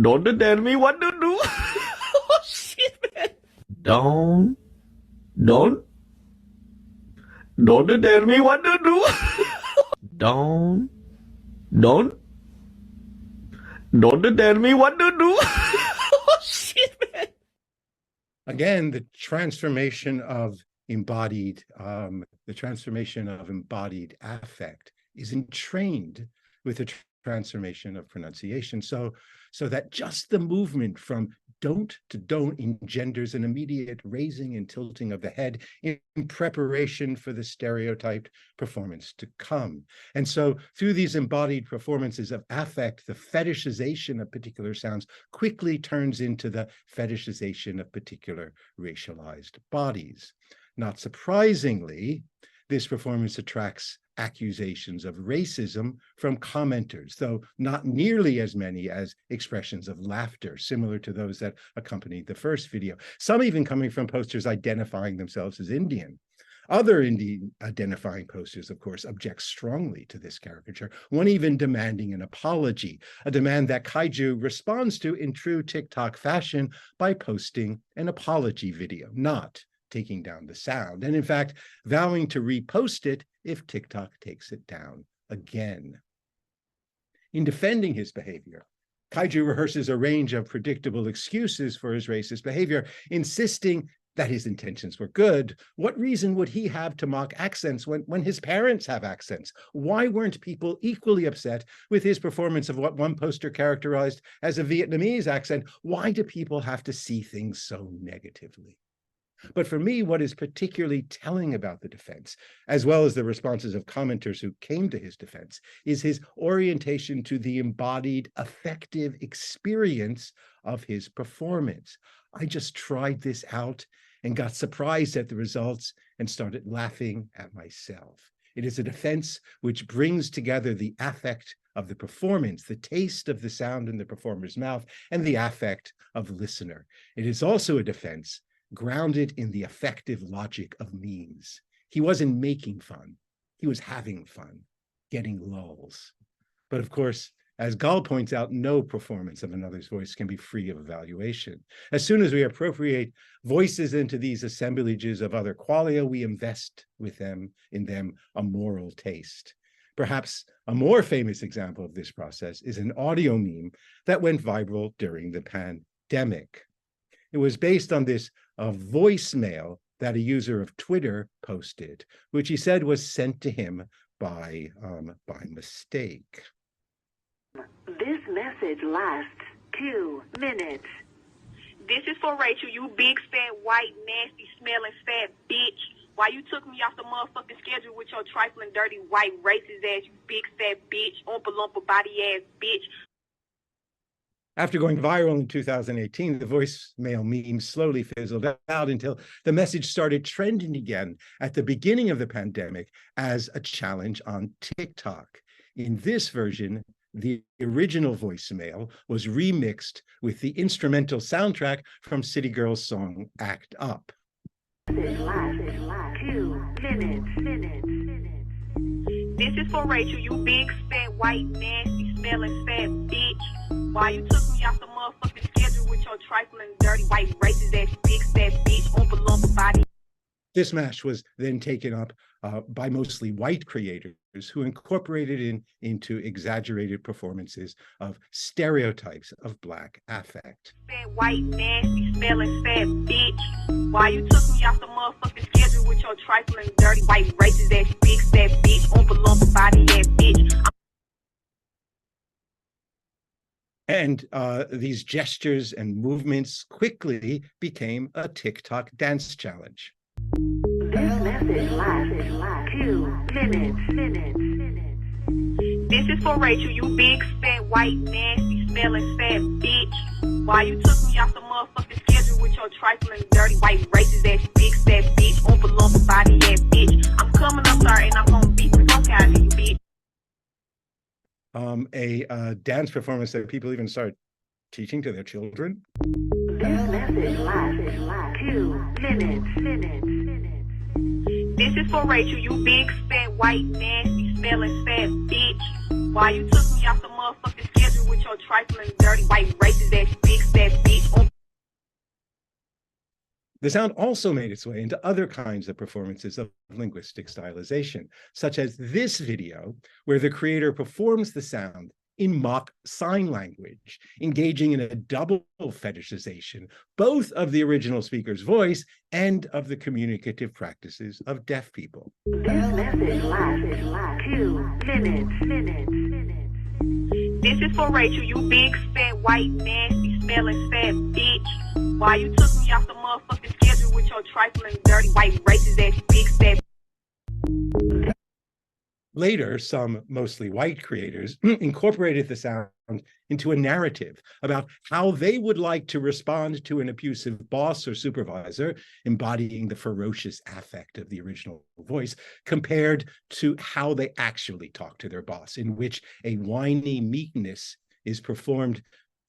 Don't tell me what to do. Oh shit. Don't tell me what to do. Don't tell me what to do. Oh, shit, man. Again, the transformation of embodied affect is entrained with the transformation of pronunciation, so that just the movement from don't to don't engenders an immediate raising and tilting of the head in preparation for the stereotyped performance to come. And so through these embodied performances of affect, the fetishization of particular sounds quickly turns into the fetishization of particular racialized bodies. Not surprisingly, this performance attracts accusations of racism from commenters, though not nearly as many as expressions of laughter, similar to those that accompanied the first video, some even coming from posters identifying themselves as Indian. Other Indian identifying posters, of course, object strongly to this caricature, one even demanding an apology, a demand that Kaiju responds to in true TikTok fashion by posting an apology video, not taking down the sound, and in fact, vowing to repost it if TikTok takes it down again. In defending his behavior, Kaiju rehearses a range of predictable excuses for his racist behavior, insisting that his intentions were good. What reason would he have to mock accents when his parents have accents? Why weren't people equally upset with his performance of what one poster characterized as a Vietnamese accent? Why do people have to see things so negatively? But for me, what is particularly telling about the defense, as well as the responses of commenters who came to his defense, is his orientation to the embodied affective experience of his performance. I just tried this out and got surprised at the results and started laughing at myself. It is a defense which brings together the affect of the performance, the taste of the sound in the performer's mouth, and the affect of the listener. It is also a defense grounded in the affective logic of means. He wasn't making fun. He was having fun, getting lulls. But of course, as Gall points out, no performance of another's voice can be free of evaluation. As soon as we appropriate voices into these assemblages of other qualia, we invest in them a moral taste. Perhaps a more famous example of this process is an audio meme that went viral during the pandemic. It was based on this voicemail that a user of Twitter posted, which he said was sent to him by mistake. This message lasts 2 minutes. This is for Rachel, you big, fat, white, nasty, smelling, fat bitch. Why you took me off the motherfucking schedule with your trifling, dirty, white, racist ass, you big, fat bitch, oompa loompa body ass bitch. After going viral in 2018, the voicemail meme slowly fizzled out until the message started trending again at the beginning of the pandemic as a challenge on TikTok. In this version, the original voicemail was remixed with the instrumental soundtrack from City Girls' song Act Up. This lasts 2 minutes. This is for Rachel, you big, fat, white, nasty, smelling, fat bitch. Why you took me off the motherfucking schedule with your trifling, dirty, white, racist ass, big, fat bitch, oompa loompa body. This mash was then taken up by mostly white creators who incorporated into exaggerated performances of stereotypes of Black affect. Fat, white, nasty, smelling, fat bitch. Why you took me off the motherfucking schedule with your trifling, dirty, white, racist ass, big, fat bitch, oompa loompa body ass bitch. And these gestures and movements quickly became a TikTok dance challenge. This message lasts 2 minutes. This is for Rachel, you big, fat, white, nasty, smelling, fat bitch. Why you took me off the motherfucking schedule with your trifling, dirty, white, racist ass, big, fat bitch, oompa loompa body ass bitch. I'm coming up there and I'm gonna beat the fuck out of you, bitch. A dance performance that people even started teaching to their children. This message lasts 2 minutes. This is for Rachel, you big, fat, white, nasty, smelling, fat bitch. Why you took me off the motherfucking schedule with your trifling, dirty, white, racist ass, big, fat bitch. The sound also made its way into other kinds of performances of linguistic stylization, such as this video, where the creator performs the sound in mock sign language, engaging in a double fetishization, both of the original speaker's voice and of the communicative practices of deaf people. Message lasts 2 minutes. This is for Rachel, you big, fat, white, nasty, smelling, fat bitch. Why you took me off the motherfucking schedule with your trifling, dirty, white, racist ass, big, fat. Later, some mostly white creators incorporated the sound into a narrative about how they would like to respond to an abusive boss or supervisor, embodying the ferocious affect of the original voice, compared to how they actually talk to their boss, in which a whiny meekness is performed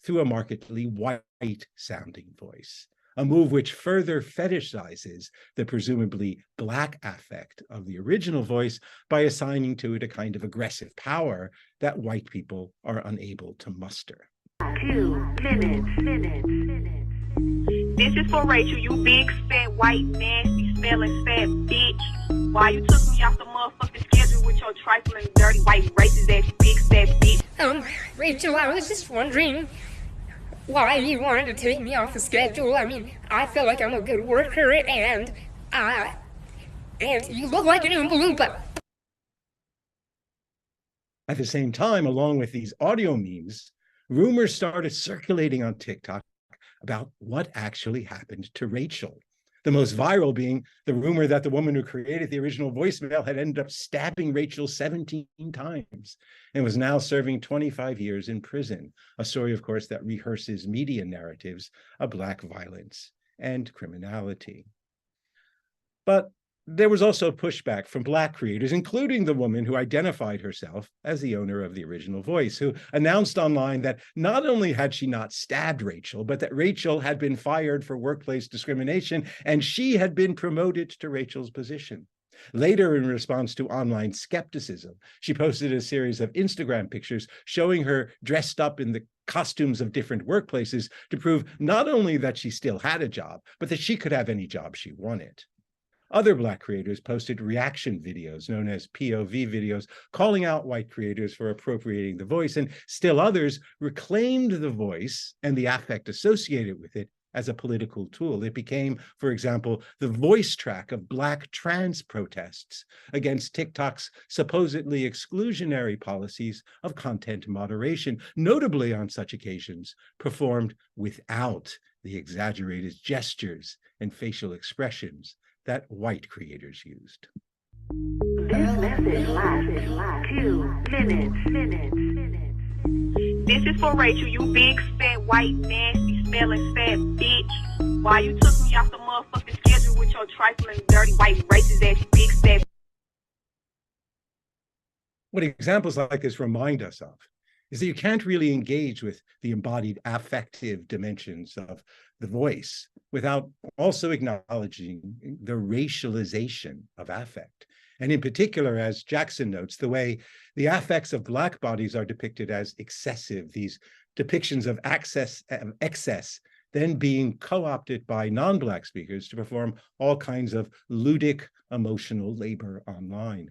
through a markedly white-sounding voice. A move which further fetishizes the presumably Black affect of the original voice by assigning to it a kind of aggressive power that white people are unable to muster. 2 minutes. This is for Rachel, you big, fat, white, nasty, smelling, fat bitch. Why you took me off the motherfucking schedule with your trifling, dirty, white, racist ass, big, fat bitch. Rachel, I was just wondering why you wanted to take me off the schedule. I mean, I feel like I'm a good worker, and you look like an Oompa Loompa. At the same time, along with these audio memes, rumors started circulating on TikTok about what actually happened to Rachel. The most viral being the rumor that the woman who created the original voicemail had ended up stabbing Rachel 17 times and was now serving 25 years in prison. A story, of course, that rehearses media narratives of Black violence and criminality. But there was also pushback from Black creators, including the woman who identified herself as the owner of the original voice, who announced online that not only had she not stabbed Rachel, but that Rachel had been fired for workplace discrimination, and she had been promoted to Rachel's position. Later, in response to online skepticism, she posted a series of Instagram pictures showing her dressed up in the costumes of different workplaces to prove not only that she still had a job, but that she could have any job she wanted. Other Black creators posted reaction videos known as POV videos, calling out white creators for appropriating the voice, and still others reclaimed the voice and the affect associated with it as a political tool. It became, for example, the voice track of Black trans protests against TikTok's supposedly exclusionary policies of content moderation, notably on such occasions performed without the exaggerated gestures and facial expressions that white creators used. Message lasts 2 minutes. This is for Rachel, you big, fat, white, nasty, smelling, fat bitch. Why you took me off the motherfucking schedule with your trifling, dirty, white, racist ass, big, fat. What examples like this remind us of is that you can't really engage with the embodied affective dimensions of the voice without also acknowledging the racialization of affect. And in particular, as Jackson notes, the way the affects of Black bodies are depicted as excessive, these depictions of excess then being co-opted by non-Black speakers to perform all kinds of ludic emotional labor online.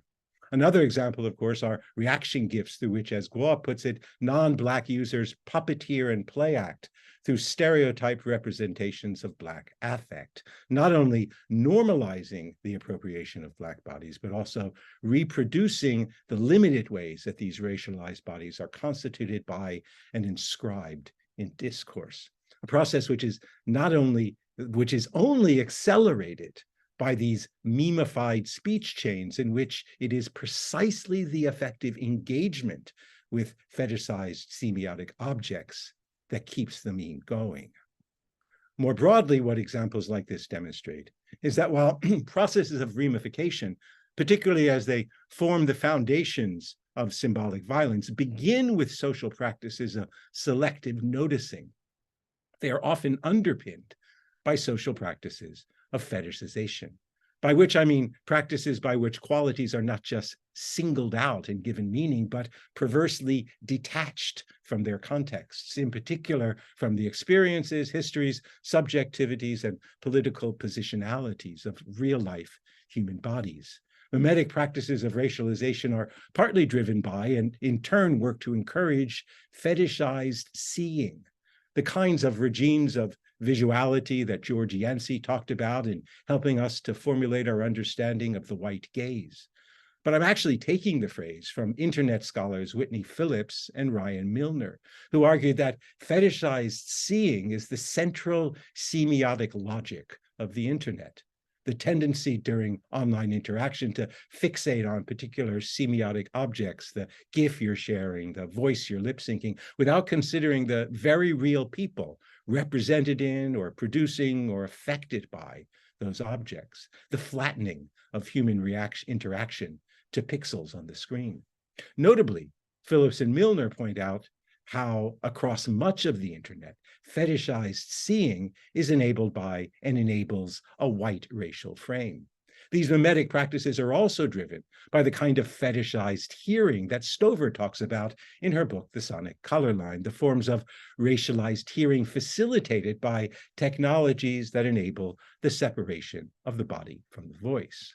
Another example, of course, are reaction GIFs through which, as Guo puts it, non-Black users puppeteer and play act through stereotyped representations of Black affect, not only normalizing the appropriation of Black bodies, but also reproducing the limited ways that these racialized bodies are constituted by and inscribed in discourse, a process which is only accelerated by these memified speech chains in which it is precisely the effective engagement with fetishized semiotic objects that keeps the meme going. More broadly, what examples like this demonstrate is that while processes of ramification, particularly as they form the foundations of symbolic violence, begin with social practices of selective noticing, they are often underpinned by social practices of fetishization, by which I mean practices by which qualities are not just singled out and given meaning, but perversely detached from their contexts, in particular from the experiences, histories, subjectivities, and political positionalities of real-life human bodies. Mimetic practices of racialization are partly driven by, and in turn work to encourage, fetishized seeing, the kinds of regimes of visuality that George Yancey talked about in helping us to formulate our understanding of the white gaze. But I'm actually taking the phrase from internet scholars Whitney Phillips and Ryan Milner, who argued that fetishized seeing is the central semiotic logic of the internet, the tendency during online interaction to fixate on particular semiotic objects, the GIF you're sharing, the voice you're lip syncing, without considering the very real people represented in or producing or affected by those objects, the flattening of human interaction to pixels on the screen. Notably, Phillips and Milner point out how across much of the internet, fetishized seeing is enabled by and enables a white racial frame. These mimetic practices are also driven by the kind of fetishized hearing that Stover talks about in her book, The Sonic Color Line, the forms of racialized hearing facilitated by technologies that enable the separation of the body from the voice.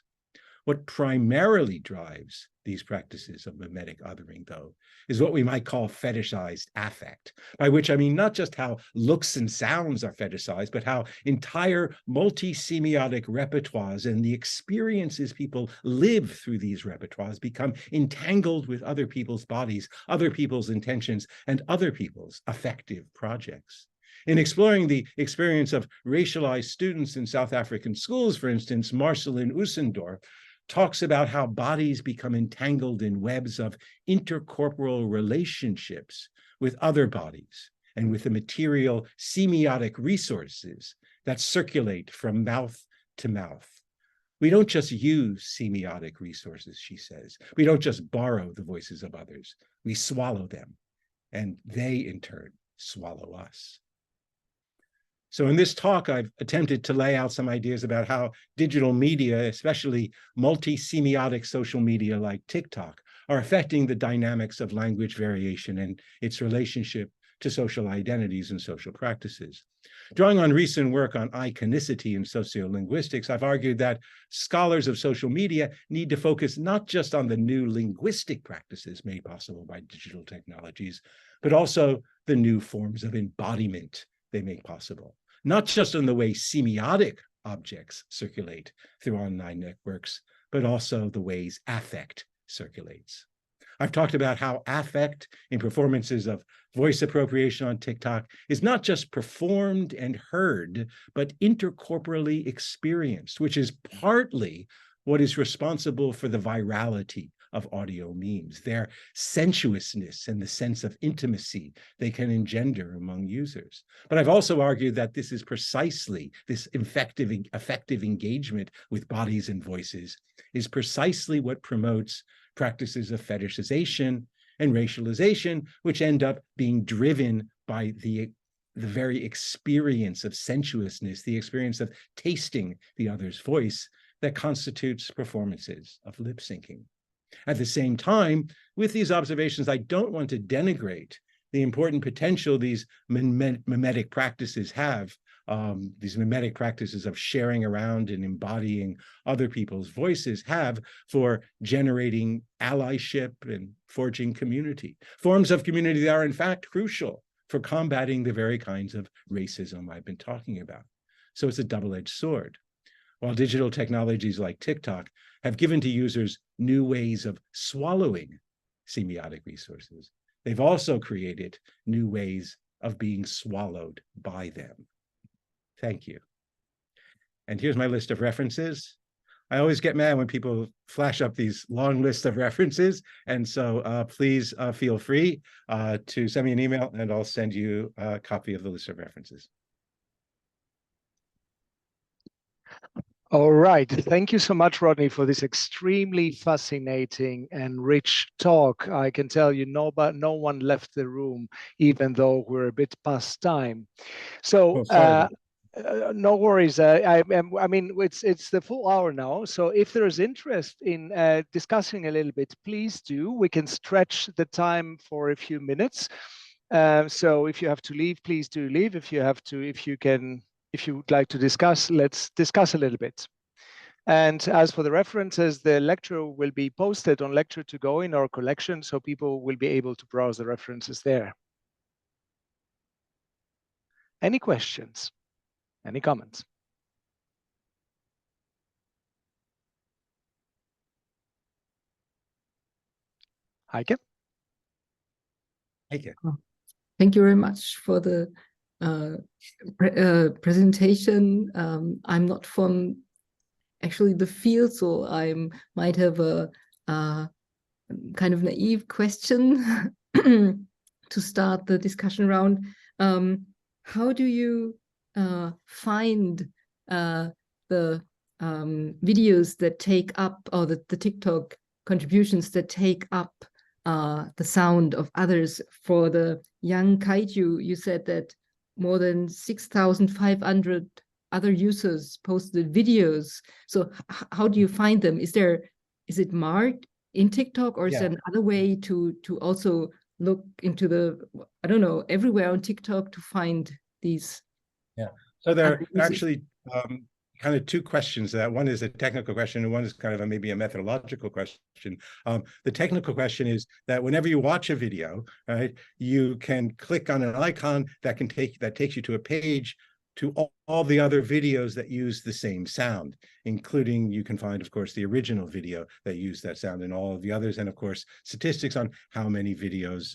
What primarily drives these practices of mimetic othering, though, is what we might call fetishized affect, by which I mean not just how looks and sounds are fetishized, but how entire multi-semiotic repertoires and the experiences people live through these repertoires become entangled with other people's bodies, other people's intentions, and other people's affective projects. In exploring the experience of racialized students in South African schools, for instance, Marceline Usendorf talks about how bodies become entangled in webs of intercorporal relationships with other bodies and with the material semiotic resources that circulate from mouth to mouth. We don't just use semiotic resources, she says. We don't just borrow the voices of others. We swallow them, and they in turn swallow us. So in this talk, I've attempted to lay out some ideas about how digital media, especially multi-semiotic social media like TikTok, are affecting the dynamics of language variation and its relationship to social identities and social practices. Drawing on recent work on iconicity in sociolinguistics, I've argued that scholars of social media need to focus not just on the new linguistic practices made possible by digital technologies, but also the new forms of embodiment they make possible. Not just in the way semiotic objects circulate through online networks, but also the ways affect circulates. I've talked about how affect in performances of voice appropriation on TikTok is not just performed and heard, but intercorporally experienced, which is partly what is responsible for the virality of audio memes, their sensuousness and the sense of intimacy they can engender among users. But I've also argued that this is precisely, this effective engagement with bodies and voices is precisely what promotes practices of fetishization and racialization, which end up being driven by the very experience of sensuousness, the experience of tasting the other's voice that constitutes performances of lip syncing. At the same time, with these observations, I don't want to denigrate the important potential these mimetic practices have, these mimetic practices of sharing around and embodying other people's voices have for generating allyship and forging community, forms of community that are in fact crucial for combating the very kinds of racism I've been talking about. So it's a double-edged sword. While digital technologies like TikTok have given to users new ways of swallowing semiotic resources, they've also created new ways of being swallowed by them. Thank you. And here's my list of references. I always get mad when people flash up these long lists of references. And so please feel free to send me an email and I'll send you a copy of the list of references. All right. Thank you so much, Rodney, for this extremely fascinating and rich talk. I can tell you no one left the room, even though we're a bit past time. So No worries. I mean, it's the full hour now. So if there is interest in discussing a little bit, please do. We can stretch the time for a few minutes. So if you have to leave, please do leave. If you would like to discuss, let's discuss a little bit. And as for the references, the lecture will be posted on Lecture2Go in our collection, so people will be able to browse the references there. Any questions? Any comments? Heike? Heike. Thank you very much for the presentation. I'm not from actually the field, so I might have a kind of naive question to start the discussion round. How do you find the videos that take up, or the TikTok contributions that take up the sound of others? For the young kaiju, you said that more than 6,500 other users posted videos. So how do you find them? Is it marked in TikTok, or is there another way to also look into the, I don't know, everywhere on TikTok to find these? Yeah, so there are actually kind of two questions. That one is a technical question, and one is kind of maybe a methodological question. The technical question is that whenever you watch a video, right, you can click on an icon that takes you to a page to all the other videos that use the same sound, including, you can find, of course, the original video that used that sound and all of the others, and of course, statistics on how many videos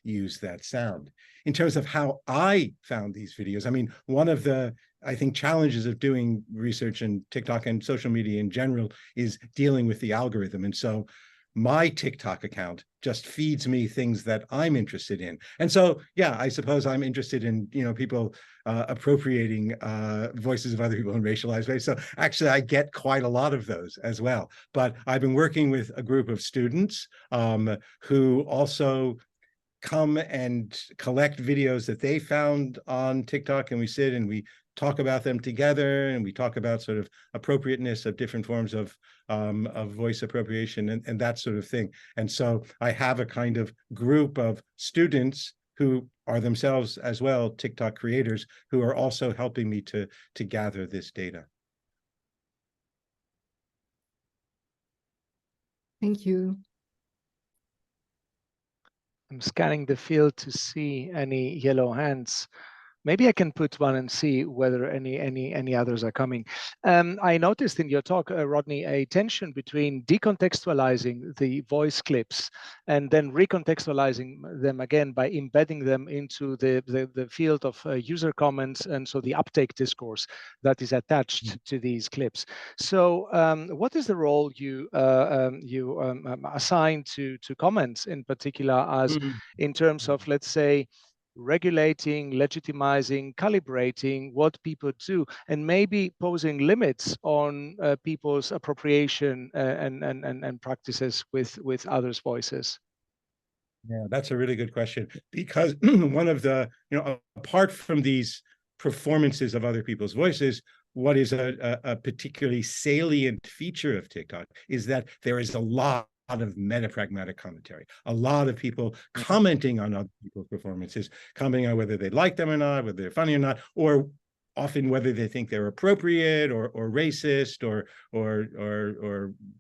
use that sound. In terms of how I found these videos, I mean, one of the, I think, challenges of doing research in TikTok and social media in general is dealing with the algorithm. And so my TikTok account just feeds me things that I'm interested in. And so, yeah, I suppose I'm interested in, people appropriating voices of other people in racialized ways. So actually, I get quite a lot of those as well. But I've been working with a group of students who also come and collect videos that they found on TikTok, and we sit and we talk about them together, and we talk about sort of appropriateness of different forms of voice appropriation and that sort of thing. And so I have a kind of group of students who are themselves as well TikTok creators, who are also helping me to gather this data. Thank you. I'm scanning the field to see any yellow hands. Maybe I can put one and see whether any others are coming. I noticed in your talk, Rodney, a tension between decontextualizing the voice clips and then recontextualizing them again by embedding them into the field of user comments, and so the uptake discourse that is attached to these clips. So what is the role you assign to comments in particular, as in terms of, let's say, regulating, legitimizing, calibrating what people do, and maybe posing limits on people's appropriation and practices with others' voices? Yeah, that's a really good question, because one of the, apart from these performances of other people's voices, what is a particularly salient feature of TikTok is that there is a lot of meta-pragmatic commentary, a lot of people commenting on other people's performances, commenting on whether they like them or not, whether they're funny or not, or often whether they think they're appropriate or racist or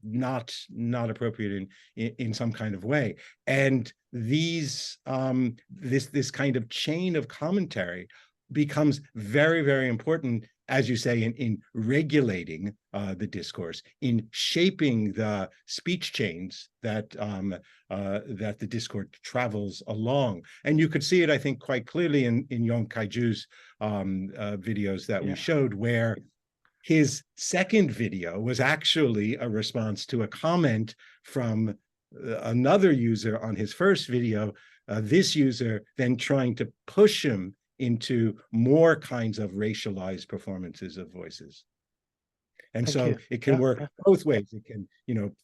not appropriate in some kind of way. And these this kind of chain of commentary becomes very, very important, as you say, in regulating the discourse, in shaping the speech chains that that the discourse travels along. And you could see it, I think, quite clearly in Young Kaiju's videos that we showed, where his second video was actually a response to a comment from another user on his first video, this user then trying to push him into more kinds of racialized performances of voices. And so it can work both ways. It can,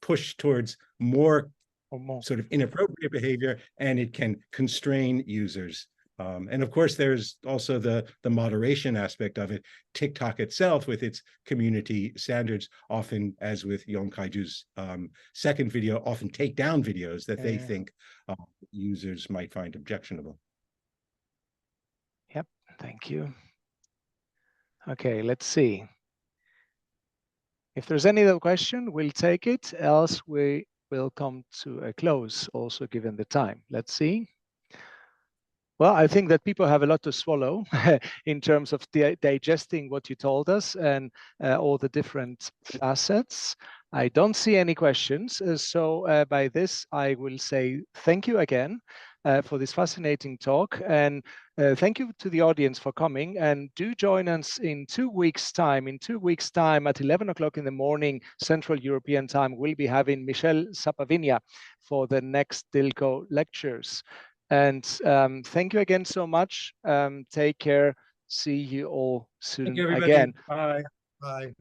push towards more sort of inappropriate behavior, and it can constrain users And of course, there's also the moderation aspect of it. TikTok itself, with its community standards, often, as with Yong Kaiju's second video, often take down videos that they think users might find objectionable. Yep, thank you. Okay, let's see. If there's any other question, we'll take it. Else, we will come to a close, also given the time. Let's see. Well, I think that people have a lot to swallow in terms of digesting what you told us and all the different facets. I don't see any questions. So by this, I will say thank you again for this fascinating talk. And thank you to the audience for coming. And do join us in 2 weeks' time. In 2 weeks' time at 11 o'clock in the morning, Central European time, we'll be having Michelle Sapavinia for the next DiLCo lectures. And thank you again so much. Take care. See you all soon Thank you, everybody. again. Bye. Bye.